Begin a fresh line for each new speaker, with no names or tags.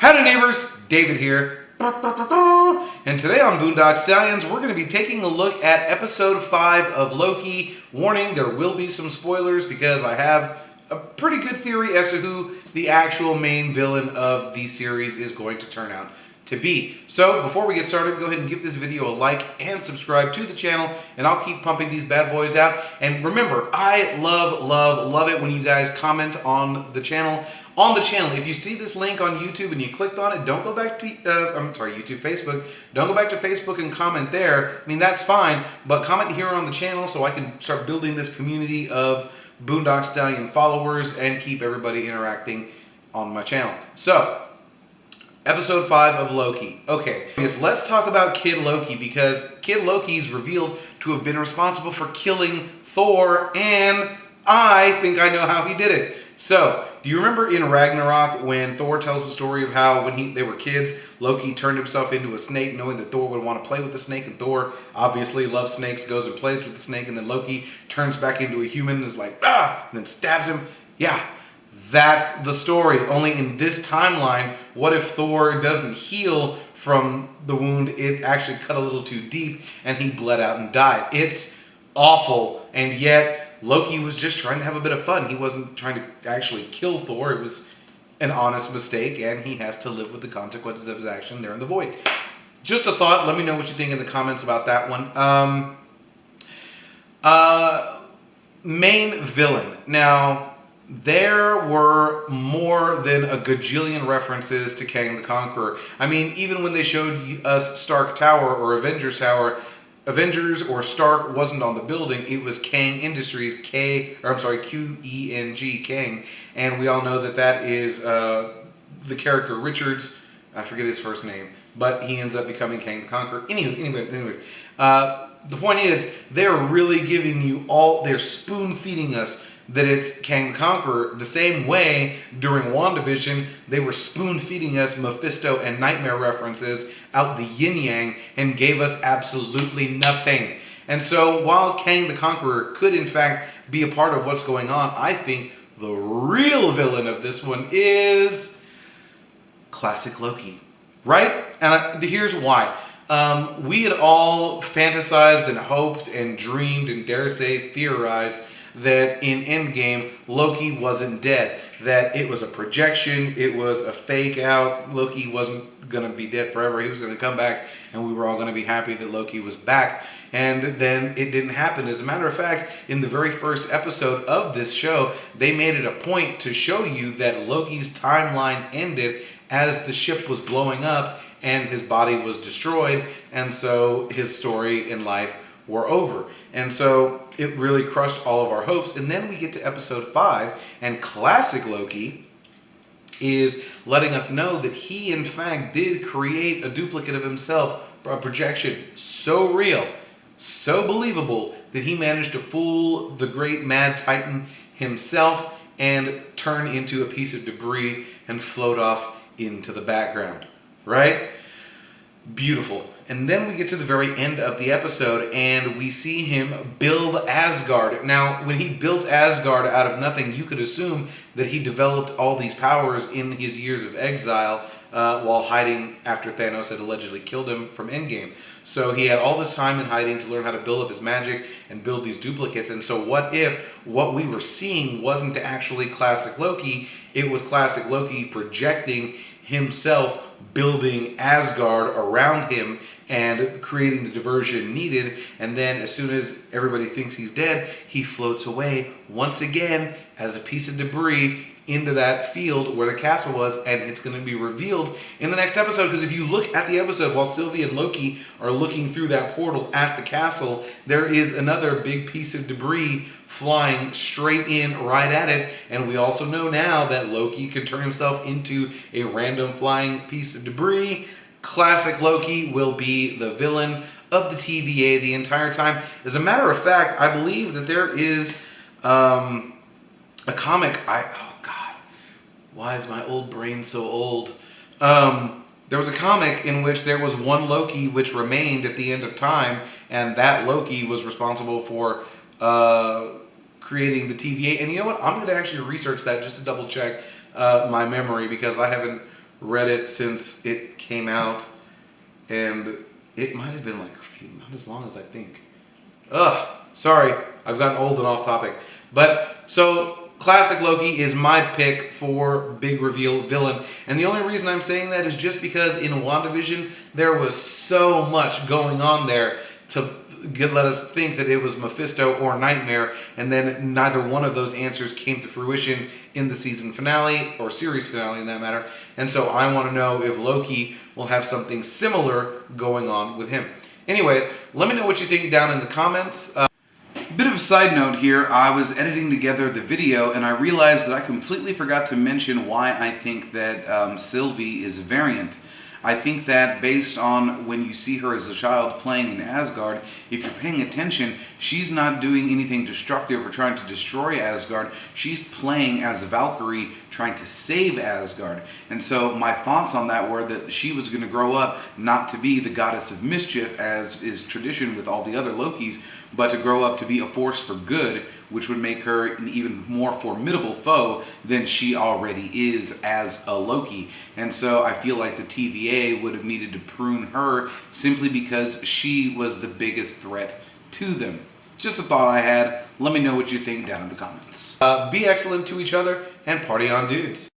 Howdy Neighbors, David here. And today on Boondock Stallions, we're going to be taking a look at episode 5 of Loki. Warning, there will be some spoilers because I have a pretty good theory as to who the actual main villain of the series is going to turn out to be. So before we get started, go ahead and give this video a like and subscribe to the channel, and I'll keep pumping these bad boys out. And remember, I love it when you guys comment on the channel. If you see this link on YouTube and you clicked on it, don't go back to Facebook. Don't go back to Facebook and comment there. I mean, that's fine, but comment here on the channel so I can start building this community of Boondock Stallion followers and keep everybody interacting on my channel. So, episode 5 of Loki. Okay, yes, let's talk about Kid Loki, because Kid Loki is revealed to have been responsible for killing Thor, and I think I know how he did it. So, do you remember in Ragnarok when Thor tells the story of how when they were kids, Loki turned himself into a snake knowing that Thor would want to play with the snake, and Thor obviously loves snakes, goes and plays with the snake, and then Loki turns back into a human and is like, ah, and then stabs him? Yeah, that's the story. Only in this timeline, what if Thor doesn't heal from the wound? It actually cut a little too deep and he bled out and died. It's awful, and yet Loki was just trying to have a bit of fun. He wasn't trying to actually kill Thor. It was an honest mistake, and he has to live with the consequences of his action there in the void. Just a thought. Let me know what you think in the comments about that one. Main villain. Now, there were more than a gajillion references to Kang the Conqueror. I mean, even when they showed us Stark Tower or Avengers Tower, Avengers or Stark wasn't on the building. It was Kang Industries, Q-E-N-G, Kang. And we all know that that is the character Richards. I forget his first name, but he ends up becoming Kang the Conqueror. Anyways, the point is, they're really giving you they're spoon feeding us that it's Kang the Conqueror, the same way during WandaVision they were spoon feeding us Mephisto and Nightmare references out the yin-yang and gave us absolutely nothing. And so while Kang the Conqueror could in fact be a part of what's going on, I think the real villain of this one is classic Loki, right? And here's why. We had all fantasized and hoped and dreamed and dare say theorized that in Endgame, Loki wasn't dead, that it was a projection, it was a fake out, Loki wasn't going to be dead forever, he was going to come back, and we were all going to be happy that Loki was back. And then it didn't happen. As a matter of fact, in the very first episode of this show, they made it a point to show you that Loki's timeline ended as the ship was blowing up and his body was destroyed, and so his story in life were over. And so it really crushed all of our hopes. And then we get to episode 5, and classic Loki is letting us know that he in fact did create a duplicate of himself, a projection so real, so believable, that he managed to fool the great mad titan himself and turn into a piece of debris and float off into the background, right? Beautiful. And then we get to the very end of the episode and we see him build Asgard. Now, when he built Asgard out of nothing, you could assume that he developed all these powers in his years of exile while hiding after Thanos had allegedly killed him from Endgame. So he had all this time in hiding to learn how to build up his magic and build these duplicates. And so what if what we were seeing wasn't actually classic Loki, it was classic Loki projecting himself, building Asgard around him and creating the diversion needed, and then as soon as everybody thinks he's dead, he floats away once again as a piece of debris into that field where the castle was, and it's going to be revealed in the next episode. Because if you look at the episode while Sylvie and Loki are looking through that portal at the castle, there is another big piece of debris flying straight in right at it, and we also know now that Loki can turn himself into a random flying piece of debris. Classic Loki will be the villain of the TVA the entire time. As a matter of fact, I believe that there is a comic. Oh God, why is my old brain so old? There was a comic in which there was one Loki which remained at the end of time, and that Loki was responsible for creating the TVA. And you know what? I'm going to actually research that just to double check my memory, because I haven't read it since it came out, and it might have been like not as long as I think. Ugh, sorry, I've gotten old and off topic. But, so, classic Loki is my pick for big reveal villain. And the only reason I'm saying that is just because in WandaVision, there was so much going on there to let us think that it was Mephisto or Nightmare, and then neither one of those answers came to fruition in the season finale, or series finale in that matter. And so I want to know if Loki will have something similar going on with him. Anyways, let me know what you think down in the comments. Bit of a side note here, I was editing together the video and I realized that I completely forgot to mention why I think that Sylvie is a variant. I think that based on when you see her as a child playing in Asgard, if you're paying attention, she's not doing anything destructive or trying to destroy Asgard. She's playing as Valkyrie trying to save Asgard. And so my thoughts on that were that she was going to grow up not to be the goddess of mischief, as is tradition with all the other Lokis, but to grow up to be a force for good, which would make her an even more formidable foe than she already is as a Loki. And so I feel like the TVA would have needed to prune her simply because she was the biggest threat to them. Just a thought I had. Let me know what you think down in the comments. Be excellent to each other and party on, dudes.